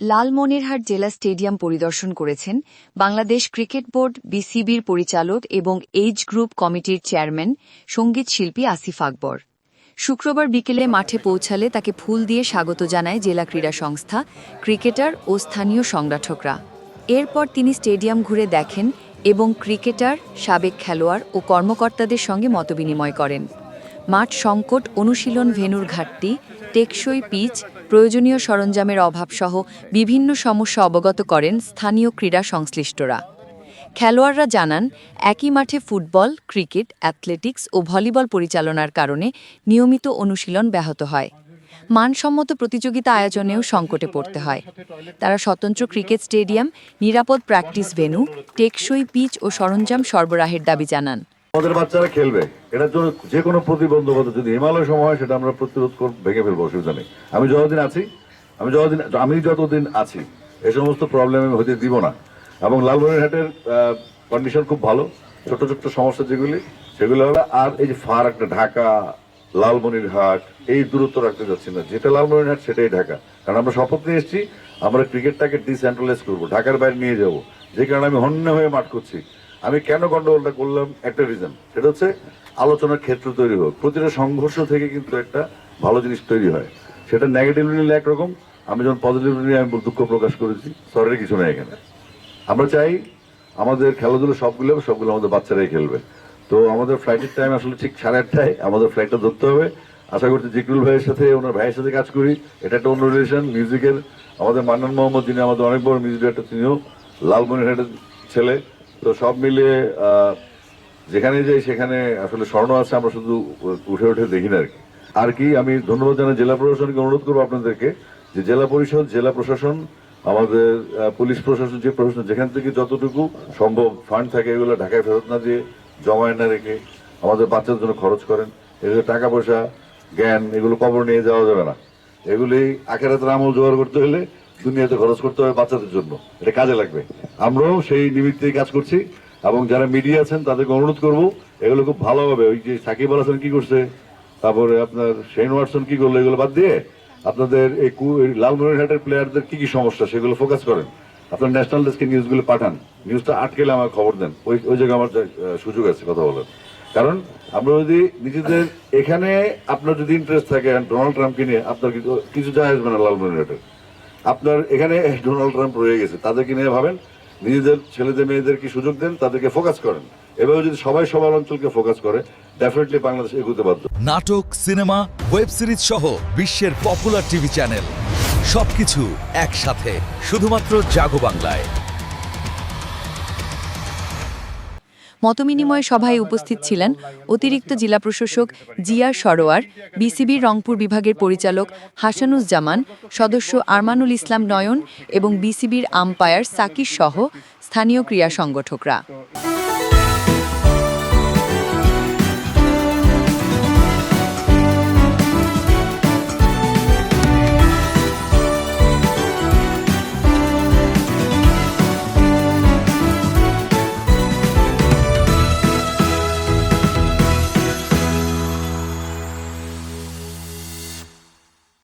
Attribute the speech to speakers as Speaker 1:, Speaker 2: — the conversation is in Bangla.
Speaker 1: লালমনিরহাট জেলা স্টেডিয়াম পরিদর্শন করেছেন বাংলাদেশ ক্রিকেট বোর্ড বিসিবির পরিচালক এবং এইজ গ্রুপ কমিটির চেয়ারম্যান সঙ্গীত শিল্পী আসিফ আকবর। শুক্রবার বিকেলে মাঠে পৌঁছালে তাকে ফুল দিয়ে স্বাগত জানায় জেলা ক্রীড়া সংস্থা, ক্রিকেটার ও স্থানীয় সংগঠকরা। এরপর তিনি স্টেডিয়াম ঘুরে দেখেন এবং ক্রিকেটার, সাবেক খেলোয়াড় ও কর্মকর্তাদের সঙ্গে মতবিনিময় করেন। মাঠ সংকট, অনুশীলন ভেন্যুর ঘাটতি, টেকসই পিচ, প্রয়োজনীয় সরঞ্জামের অভাবসহ বিভিন্ন সমস্যা অবগত করেন স্থানীয় ক্রীড়া সংশ্লিষ্টরা। খেলোয়াড়রা জানান, একই মাঠে ফুটবল, ক্রিকেট, অ্যাথলেটিক্স ও ভলিবল পরিচালনার কারণে নিয়মিত অনুশীলন ব্যাহত হয়। মানসম্মত প্রতিযোগিতা আয়োজনেও সংকটে পড়তে হয়। তারা স্বতন্ত্র ক্রিকেট স্টেডিয়াম, নিরাপদ প্র্যাকটিস ভেন্যু, টেকসই পিচ ও সরঞ্জাম সরবরাহের দাবি জানান।
Speaker 2: আমাদের বাচ্চারা খেলবে, এটার জন্য যে কোনো প্রতিবন্ধকতা যদি হিমালয় সময় হয় সেটা আমরা প্রতিরোধ ভেঙে ফেলবো, অসুবিধা নেই। আমি যতদিন আছি এই সমস্ত প্রবলেম আমি হতে দিব না। এবং লালমনিরহাটের কন্ডিশন খুব ভালো। ছোট ছোট সমস্যা সেগুলো হলো, আর এই যে ফার একটা ঢাকা লালমনিরহাট এই দূরত্ব রাখতে যাচ্ছি না। যেটা লালমনিরহাট সেটাই ঢাকা, কারণ আমরা শপথ নিয়ে এসেছি আমরা ক্রিকেটটাকে ডিসেন্ট্রালাইজ করবো, ঢাকার বাইরে নিয়ে যাব। যে কারণে আমি হন্য হয়ে মাঠ করছি। আমি কেন গন্ডগোলটা করলাম, একটা রিজন, সেটা হচ্ছে আলোচনার ক্ষেত্র তৈরি হোক। প্রতিটা সংঘর্ষ থেকে কিন্তু একটা ভালো জিনিস তৈরি হয়। সেটা নেগেটিভলি নিলে একরকম, আমি যখন পজিটিভলি নিয়ে আমি দুঃখ প্রকাশ করেছি, সরের কিছু নেই এখানে। আমরা চাই আমাদের খেলাধুলো সবগুলো আমাদের বাচ্চারাই খেলবে। তো আমাদের ফ্লাইটের টাইম আসলে ঠিক 8:30টায় আমাদের ফ্লাইটটা ধরতে হবে। আশা করছি জিকরুল ভাইয়ের সাথে, ওনার ভাইয়ের সাথে কাজ করি। এটা একটা অন্য রিলেশন মিউজিকের। আমাদের মান্নান মোহাম্মদ, যিনি আমাদের অনেক বড় মিউজিক ডাইরেক্টর, তিনিও লালমনিরহাটের ছেলে। তো সব মিলিয়ে যেখানে যাই সেখানে আসলে স্বর্ণ আছে, আমরা শুধু উঠে উঠে দেখি না আর কি। আমি ধন্যবাদ জানাই জেলা প্রশাসনকে, অনুরোধ করবো আপনাদেরকে যে জেলা পরিষদ, জেলা প্রশাসন, আমাদের পুলিশ প্রশাসন, যে প্রশাসন যেখান থেকে যতটুকু সম্ভব ফান্ড থাকে এগুলো ঢাকায় ফেরত না দিয়ে, জমায় না রেখে আমাদের বাচ্চাদের জন্য খরচ করেন। এগুলো টাকা পয়সা, জ্ঞান, এগুলো কবর নিয়ে যাওয়া যাবে না। এগুলি আখেরাতের আমল জোগাড় করতে হলে দুনিয়াতে খরচ করতে হবে বাচ্চাদের জন্য, এটা কাজে লাগবে। আমরাও সেই নিমিত্তেই কাজ করছি। এবং যারা মিডিয়া আছেন তাদেরকে অনুরোধ করবো, এগুলো খুব ভালোভাবে, ওই যে সাকিব আল হাসান কি করছে, তারপরে আপনার শেন ওয়াটসন কি করলো, এগুলো বাদ দিয়ে আপনাদের এই লালমনিরহাটের প্লেয়ারদের কি কি সমস্যা সেগুলো ফোকাস করেন। আপনার ন্যাশনাল ডেস্কে নিউজগুলো পাঠান, নিউজটা আটকেলে আমার খবর দেন। ওই জায়গায় আমার সুযোগ আছে কথা বলার। কারণ আমরা যদি নিজেদের এখানে, আপনার যদি ইন্টারেস্ট থাকে ডোনাল্ড ট্রাম্পকে নিয়ে, আপনার কিছু যায় আসবে না লালমনিরহাটের। আপনার এখানে ডোনাল্ড ট্রাম্প রয়ে গেছে, তাদেরকে নিয়ে ভাবেন, নিজেদের ছেলেদের মেয়েদের কি সুযোগ দেন, তাদেরকে ফোকাস করেন। এভাবে যদি সবাই সবার অঞ্চলকে ফোকাস করে, ডেফিনেটলি বাংলাদেশ এগোতে বাধ্য।
Speaker 3: নাটক, সিনেমা, ওয়েব সিরিজ সহ বিশ্বের পপুলার টিভি চ্যানেল সবকিছু একসাথে শুধুমাত্র জাগো বাংলায়।
Speaker 1: মতবিনিময় সভায় উপস্থিত ছিলেন অতিরিক্ত জেলা প্রশাসক জিয়ার সরোয়ার, বিসিবির রংপুর বিভাগের পরিচালক হাসানুজ্জামান, সদস্য আরমানুল ইসলাম নয়ন এবং বিসিবির আম্পায়ার সাকির সহ স্থানীয় ক্রীড়া সংগঠকরা।